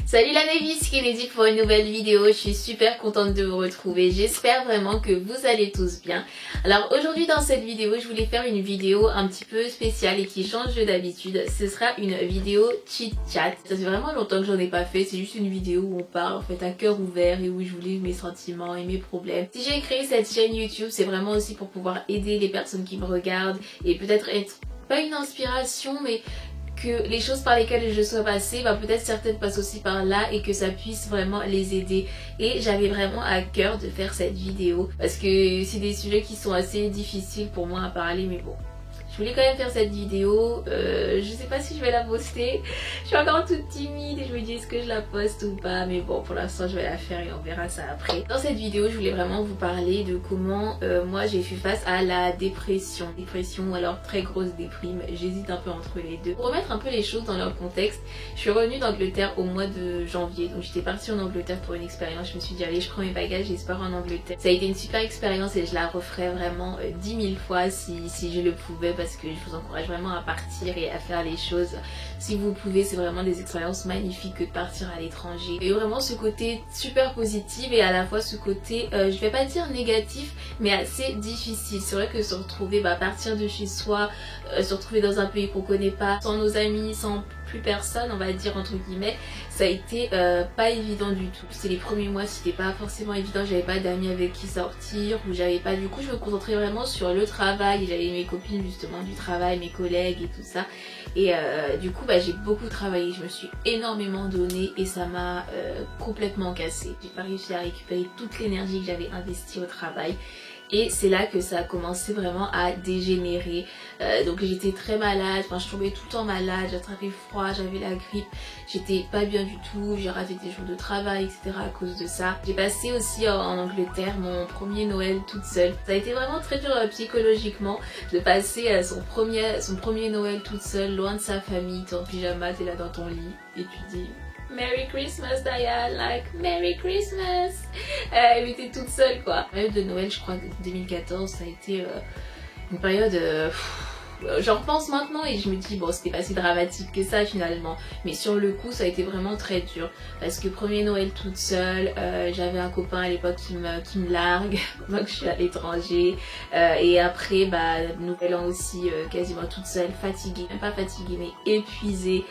Salut la Navy, c'est Kennedy pour une nouvelle vidéo. Je suis super contente de vous retrouver. J'espère vraiment que vous allez tous bien. Alors aujourd'hui dans cette vidéo, je voulais faire une vidéo un petit peu spéciale et qui change de d'habitude. Ce sera une vidéo chit chat. Ça fait vraiment longtemps que j'en ai pas fait. C'est juste une vidéo où on parle en fait à cœur ouvert et où je vous livre mes sentiments et mes problèmes. Si j'ai créé cette chaîne YouTube, c'est vraiment aussi pour pouvoir aider les personnes qui me regardent et peut-être être pas une inspiration mais que les choses par lesquelles je sois passée, peut-être certaines passent aussi par là et que ça puisse vraiment les aider. Et j'avais vraiment à cœur de faire cette vidéo parce que c'est des sujets qui sont assez difficiles pour moi à parler, mais bon. Je voulais quand même faire cette vidéo, je sais pas si je vais la poster, je suis encore toute timide et je me dis est-ce que je la poste ou pas, mais bon pour l'instant je vais la faire et on verra ça après. Dans cette vidéo je voulais vraiment vous parler de comment moi j'ai fait face à la dépression ou alors très grosse déprime, j'hésite un peu entre les deux. Pour remettre un peu les choses dans leur contexte, je suis revenue d'Angleterre au mois de janvier, donc j'étais partie en Angleterre pour une expérience, je me suis dit allez je prends mes bagages et je pars en Angleterre. Ça a été une super expérience et je la referai vraiment 10 000 fois si je le pouvais, parce que je vous encourage vraiment à partir et à faire les choses si vous pouvez. C'est vraiment des expériences magnifiques que de partir à l'étranger. Et vraiment ce côté super positif et à la fois ce côté je vais pas dire négatif mais assez difficile. C'est vrai que se retrouver partir de chez soi, se retrouver dans un pays qu'on connaît pas, sans nos amis, sans plus personne on va dire entre guillemets, ça a été pas évident du tout. C'est les premiers mois, c'était pas forcément évident, j'avais pas d'amis avec qui sortir ou j'avais pas, du coup je me concentrais vraiment sur le travail, j'avais mes copines justement du travail, mes collègues et tout ça et du coup j'ai beaucoup travaillé, je me suis énormément donnée et ça m'a complètement cassée. J'ai pas réussi à récupérer toute l'énergie que j'avais investie au travail. Et c'est là que ça a commencé vraiment à dégénérer. Donc j'étais très malade, je tombais tout le temps malade, j'attrapais froid, j'avais la grippe, j'étais pas bien du tout, j'ai raté des jours de travail, etc. à cause de ça. J'ai passé aussi en Angleterre mon premier Noël toute seule. Ça a été vraiment très dur psychologiquement de passer son premier Noël toute seule, loin de sa famille, t'es en pyjama, t'es là dans ton lit et tu dis Merry Christmas Diane, like Merry Christmas. Elle était toute seule quoi. La période de Noël, je crois que 2014, ça a été une période... J'en repense maintenant et je me dis bon c'était pas si dramatique que ça finalement, mais sur le coup ça a été vraiment très dur parce que premier Noël toute seule, j'avais un copain à l'époque qui me largue pendant que je suis à l'étranger et après nouvel an aussi quasiment toute seule, fatiguée, même pas fatiguée mais épuisée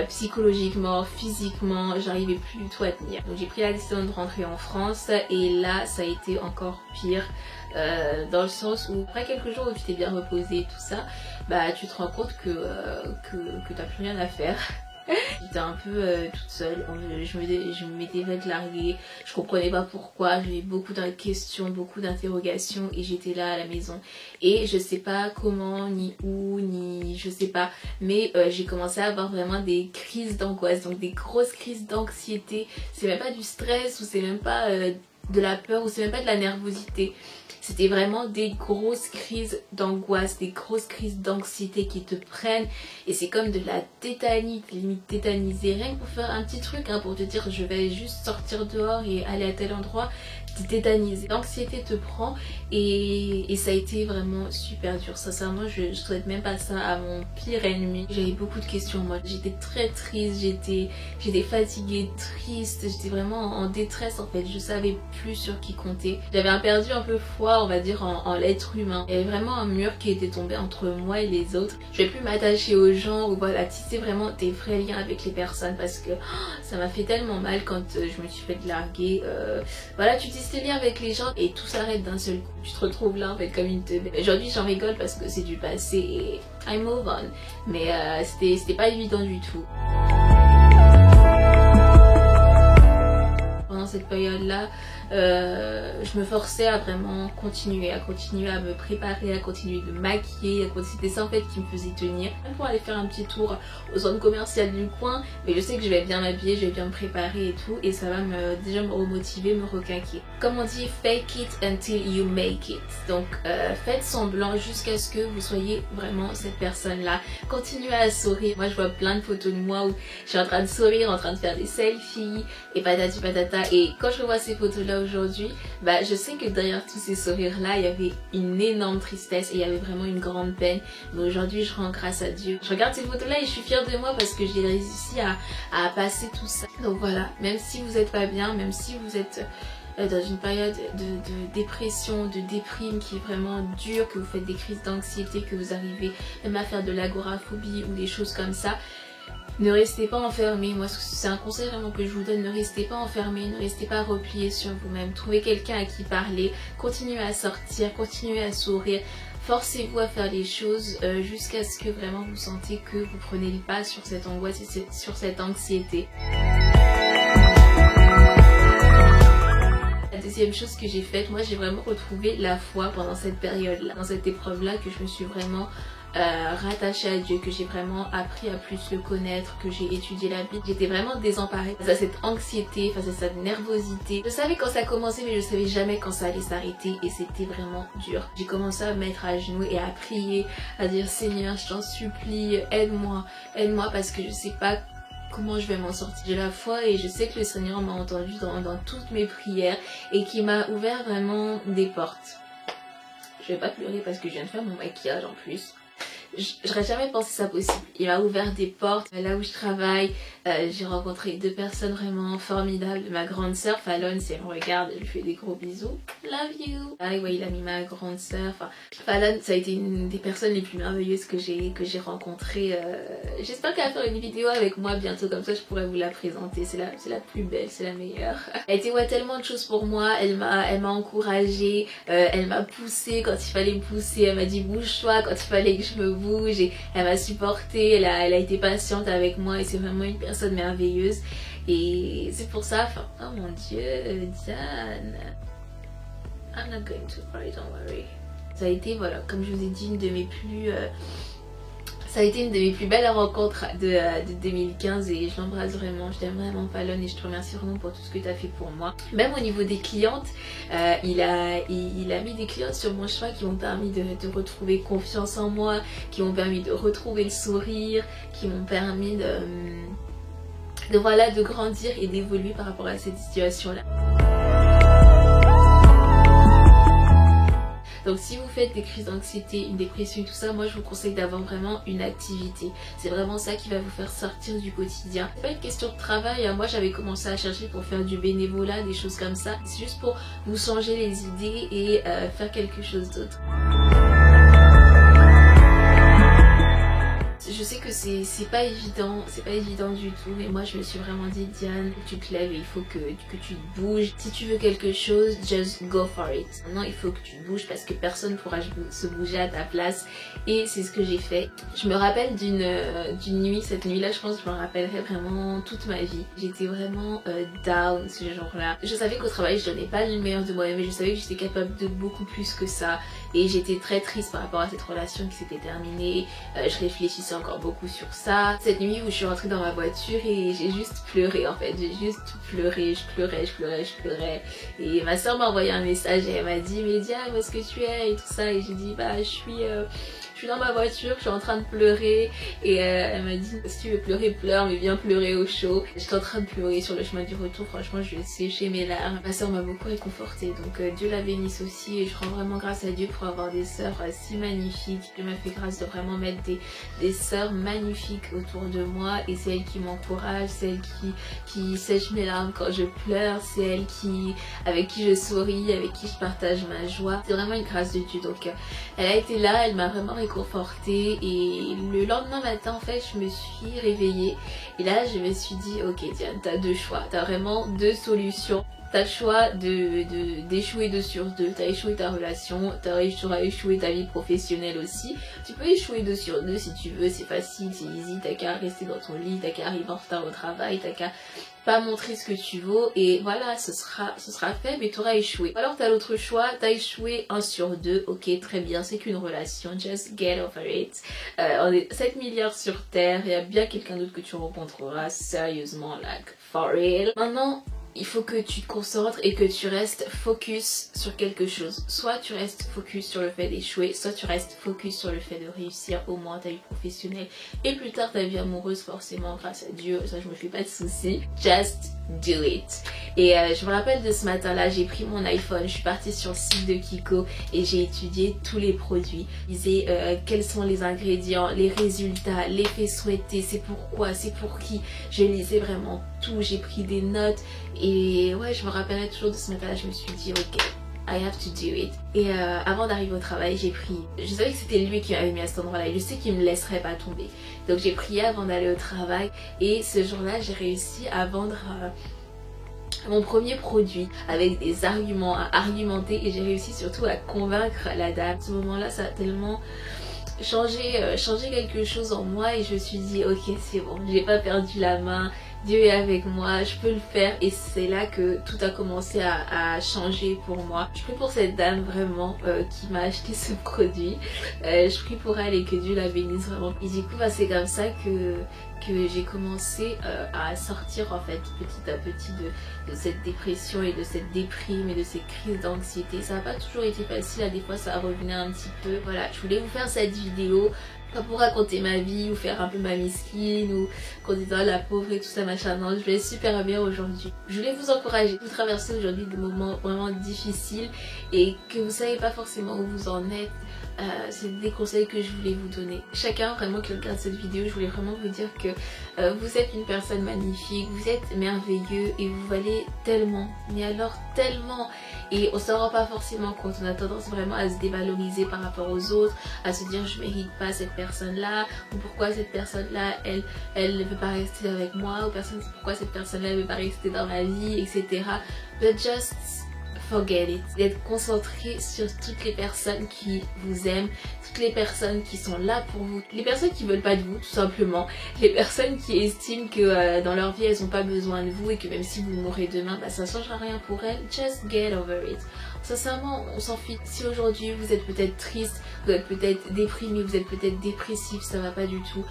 psychologiquement, physiquement, j'arrivais plus du tout à tenir. Donc j'ai pris la décision de rentrer en France et là ça a été encore pire. Dans le sens où après quelques jours où tu t'es bien reposé et tout ça, tu te rends compte que t'as plus rien à faire. J'étais un peu toute seule, je m'étais fait larguer, je comprenais pas pourquoi, j'avais beaucoup de questions, beaucoup d'interrogations et j'étais là à la maison et je sais pas comment, ni où, ni je sais pas, mais j'ai commencé à avoir vraiment des crises d'angoisse, donc des grosses crises d'anxiété. C'est même pas du stress ou c'est même pas de la peur ou c'est même pas de la nervosité. C'était vraiment des grosses crises d'angoisse, des grosses crises d'anxiété qui te prennent et c'est comme de la tétanie, limite tétanisée, rien que pour faire un petit truc pour te dire je vais juste sortir dehors et aller à tel endroit, t'es tétanisée. L'anxiété te prend et ça a été vraiment super dur. Sincèrement je souhaite même pas ça à mon pire ennemi. J'avais beaucoup de questions moi, j'étais très triste, j'étais fatiguée, triste, j'étais vraiment en détresse en fait, je savais plus sur qui compter. J'avais perdu un peu foi on va dire en l'être humain. Il y avait vraiment un mur qui était tombé entre moi et les autres. Je vais plus m'attacher aux gens ou tisser vraiment des vrais liens avec les personnes parce que ça m'a fait tellement mal quand je me suis fait larguer. Tu tisses des liens avec les gens et tout s'arrête d'un seul coup. Tu te retrouves là en fait comme une teubée. Aujourd'hui j'en rigole parce que c'est du passé et I move on. Mais c'était pas évident du tout. Pendant cette période-là, je me forçais à vraiment continuer à me préparer, à continuer de maquiller, c'était ça en fait qui me faisait tenir. Même pour aller faire un petit tour aux zones commerciales du coin, mais je sais que je vais bien m'habiller, je vais bien me préparer et tout, et ça va déjà me remotiver, me requinquer. Comme on dit, fake it until you make it. Donc faites semblant jusqu'à ce que vous soyez vraiment cette personne-là. Continuez à sourire. Moi je vois plein de photos de moi où je suis en train de sourire, en train de faire des selfies et patati patata, et quand je revois ces photos-là là aujourd'hui, bah je sais que derrière tous ces sourires là il y avait une énorme tristesse et il y avait vraiment une grande peine, mais aujourd'hui je rends grâce à Dieu. Je regarde ces photos là et je suis fière de moi parce que j'ai réussi à passer tout ça. Donc voilà, même si vous êtes pas bien, même si vous êtes dans une période de dépression, de déprime qui est vraiment dure, que vous faites des crises d'anxiété, que vous arrivez même à faire de l'agoraphobie ou des choses comme ça, ne restez pas enfermés. Moi c'est un conseil vraiment que je vous donne, ne restez pas enfermés, ne restez pas repliés sur vous-même, trouvez quelqu'un à qui parler, continuez à sortir, continuez à sourire, forcez-vous à faire les choses jusqu'à ce que vraiment vous sentez que vous prenez le pas sur cette angoisse et sur cette anxiété. La deuxième chose que j'ai faite, moi j'ai vraiment retrouvé la foi pendant cette période-là, dans cette épreuve-là, que je me suis vraiment rattachée à Dieu, que j'ai vraiment appris à plus le connaître, que j'ai étudié la Bible. J'étais vraiment désemparée face à cette anxiété, face à cette nervosité. Je savais quand ça commençait mais je savais jamais quand ça allait s'arrêter et c'était vraiment dur. J'ai commencé à me mettre à genoux et à prier, à dire Seigneur je t'en supplie, aide-moi, aide-moi parce que je sais pas comment je vais m'en sortir. J'ai la foi et je sais que le Seigneur m'a entendu dans toutes mes prières et qui m'a ouvert vraiment des portes. Je vais pas pleurer parce que je viens de faire mon maquillage en plus. J'aurais jamais pensé ça possible. Il m'a ouvert des portes. Là où je travaille, j'ai rencontré deux personnes vraiment formidables. Ma grande sœur, Fallon, si elle me regarde, je lui fais des gros bisous. Love you. Ah ouais, il a mis ma grande sœur. Enfin, Fallon, ça a été une des personnes les plus merveilleuses que j'ai rencontrées. J'espère qu'elle va faire une vidéo avec moi bientôt, comme ça je pourrais vous la présenter. C'est la plus belle, c'est la meilleure. Elle a été tellement de choses pour moi. Elle m'a encouragée, elle m'a poussée quand il fallait me pousser. Elle m'a dit bouge-toi quand il fallait que je me bouge. Et elle m'a supportée, elle a été patiente avec moi et c'est vraiment une personne merveilleuse. Et c'est pour ça, enfin, oh mon Dieu, Diane, I'm not going to cry, don't worry. Ça a été, voilà, comme je vous ai dit, une de mes plus belles rencontres de 2015 et je l'embrasse vraiment, je t'aime vraiment Fallon et je te remercie vraiment pour tout ce que tu as fait pour moi. Même au niveau des clientes, il a mis des clientes sur mon chemin qui m'ont permis de retrouver confiance en moi, qui m'ont permis de retrouver le sourire, qui m'ont permis de grandir et d'évoluer par rapport à cette situation-là. Donc si vous faites des crises d'anxiété, une dépression et tout ça, moi je vous conseille d'avoir vraiment une activité. C'est vraiment ça qui va vous faire sortir du quotidien. C'est pas une question de travail, hein. Moi j'avais commencé à chercher pour faire du bénévolat, des choses comme ça. C'est juste pour vous changer les idées et faire quelque chose d'autre. Je sais que c'est pas évident du tout, mais moi je me suis vraiment dit Diane, tu te lèves et il faut que tu te bouges. Si tu veux quelque chose, just go for it. Maintenant il faut que tu te bouges parce que personne ne pourra se bouger à ta place et c'est ce que j'ai fait. Je me rappelle d'une nuit, cette nuit là je pense que je m'en rappellerai vraiment toute ma vie. J'étais vraiment down ce jour-là. Je savais qu'au travail je donnais pas le meilleur de moi-même mais je savais que j'étais capable de beaucoup plus que ça et j'étais très triste par rapport à cette relation qui s'était terminée. Je réfléchissais encore beaucoup sur ça. Cette nuit où je suis rentrée dans ma voiture et j'ai juste pleuré en fait, j'ai juste pleuré, je pleurais et ma soeur m'a envoyé un message et elle m'a dit mais Diane où est-ce que tu es et tout ça et j'ai dit bah je suis dans ma voiture, je suis en train de pleurer et elle m'a dit si tu veux pleurer pleure mais viens pleurer au chaud. J'étais en train de pleurer sur le chemin du retour, franchement je vais sécher mes larmes. Ma soeur m'a beaucoup réconfortée donc Dieu la bénisse aussi et je rends vraiment grâce à Dieu pour avoir des sœurs si magnifiques. Dieu m'a fait grâce de vraiment mettre des sœurs magnifiques autour de moi et c'est elle qui m'encourage, c'est elle qui sèche mes larmes quand je pleure, c'est elle avec qui je souris, avec qui je partage ma joie. C'est vraiment une grâce de Dieu donc elle a été là, elle m'a vraiment réconfortée et le lendemain matin en fait je me suis réveillée et là je me suis dit ok Diane, t'as deux choix, t'as vraiment deux solutions. T'as le choix d'échouer 2 sur 2, t'as échoué ta relation, t'auras échoué ta vie professionnelle aussi. Tu peux échouer 2 sur 2 si tu veux, c'est facile, c'est easy, t'as qu'à rester dans ton lit, t'as qu'à arriver en retard au travail, t'as qu'à pas montrer ce que tu vaux et voilà, ce sera fait mais t'auras échoué. Alors t'as l'autre choix, t'as échoué 1 sur 2, ok très bien, c'est qu'une relation, just get over it. On est 7 milliards sur terre, il y a bien quelqu'un d'autre que tu rencontreras, sérieusement, like for real. Maintenant, il faut que tu te concentres et que tu restes focus sur quelque chose. Soit tu restes focus sur le fait d'échouer, soit tu restes focus sur le fait de réussir au moins ta vie professionnelle et plus tard ta vie amoureuse forcément grâce à Dieu. Ça je me fais pas de soucis. Just do it. Et je me rappelle de ce matin-là, j'ai pris mon iPhone, je suis partie sur le site de Kiko et j'ai étudié tous les produits. Je disais quels sont les ingrédients, les résultats, l'effet souhaité, c'est pourquoi, c'est pour qui. Je lisais vraiment tout, j'ai pris des notes et ouais, je me rappellerai toujours de ce matin-là, je me suis dit ok, I have to do it. Et avant d'arriver au travail, j'ai prié. Je savais que c'était lui qui m'avait mis à cet endroit-là et je sais qu'il me laisserait pas tomber. Donc j'ai prié avant d'aller au travail et ce jour-là, j'ai réussi à vendre mon premier produit avec des arguments à argumenter et j'ai réussi surtout à convaincre la dame. À ce moment-là, ça a tellement changé quelque chose en moi et je me suis dit ok, c'est bon, j'ai pas perdu la main. Dieu est avec moi, je peux le faire et c'est là que tout a commencé à changer pour moi. Je prie pour cette dame vraiment qui m'a acheté ce produit. Je prie pour elle et que Dieu la bénisse vraiment. Et du coup c'est comme ça que j'ai commencé à sortir en fait petit à petit de cette dépression et de cette déprime et de ces crises d'anxiété. Ça n'a pas toujours été facile, des fois ça revenait un petit peu. Voilà, je voulais vous faire cette vidéo. Pas pour raconter ma vie ou faire un peu ma miskine ou qu'on disant la pauvre et tout ça machin. Non, je vais super bien aujourd'hui. Je voulais vous encourager. Vous traversez aujourd'hui des moments vraiment difficiles et que vous savez pas forcément où vous en êtes. C'est des conseils que je voulais vous donner. Chacun vraiment qui regarde cette vidéo, je voulais vraiment vous dire que vous êtes une personne magnifique, vous êtes merveilleux et vous valez tellement, mais alors tellement. Et on s'en rend pas forcément compte, on a tendance vraiment à se dévaloriser par rapport aux autres, à se dire je mérite pas cette personne là, ou pourquoi cette personne là elle ne veut pas rester avec moi, ou pourquoi cette personne là ne veut pas rester dans ma vie, etc. But just forget it. D'être concentré sur toutes les personnes qui vous aiment, toutes les personnes qui sont là pour vous, les personnes qui veulent pas de vous tout simplement, les personnes qui estiment que dans leur vie elles n'ont pas besoin de vous et que même si vous mourrez demain, bah, ça ne changera rien pour elles. Just get over it. Sincèrement, on s'en fiche. Si aujourd'hui vous êtes peut-être triste, vous êtes peut-être déprimé, vous êtes peut-être dépressif, ça va pas du tout.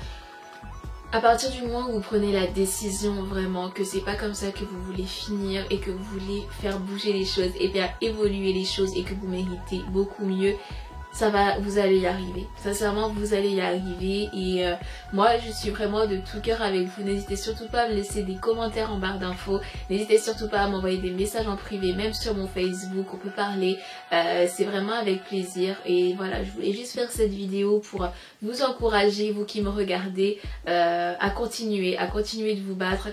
À partir du moment où vous prenez la décision vraiment que c'est pas comme ça que vous voulez finir et que vous voulez faire bouger les choses et faire évoluer les choses et que vous méritez beaucoup mieux, ça va, vous allez y arriver. Sincèrement, vous allez y arriver et moi je suis vraiment de tout cœur avec vous. N'hésitez surtout pas à me laisser des commentaires en barre d'infos. N'hésitez surtout pas à m'envoyer des messages en privé, même sur mon Facebook, on peut parler. C'est vraiment avec plaisir. Et voilà, je voulais juste faire cette vidéo pour vous encourager, vous qui me regardez, à continuer de vous battre,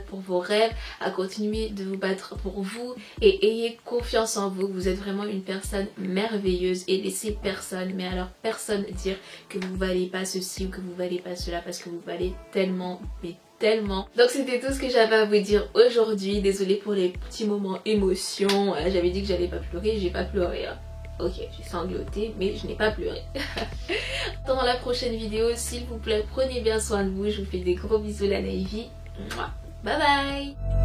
pour vos rêves, à continuer de vous battre pour vous et ayez confiance en vous. Vous êtes vraiment une personne merveilleuse et laissez personne, mais alors personne dire que vous valez pas ceci ou que vous valez pas cela parce que vous valez tellement, mais tellement. Donc c'était tout ce que j'avais à vous dire aujourd'hui. Désolée pour les petits moments émotion. J'avais dit que j'allais pas pleurer, j'ai pas pleuré. Hein. Ok, j'ai sangloté, mais je n'ai pas pleuré. Dans la prochaine vidéo, s'il vous plaît, prenez bien soin de vous. Je vous fais des gros bisous la Navy. Bye bye.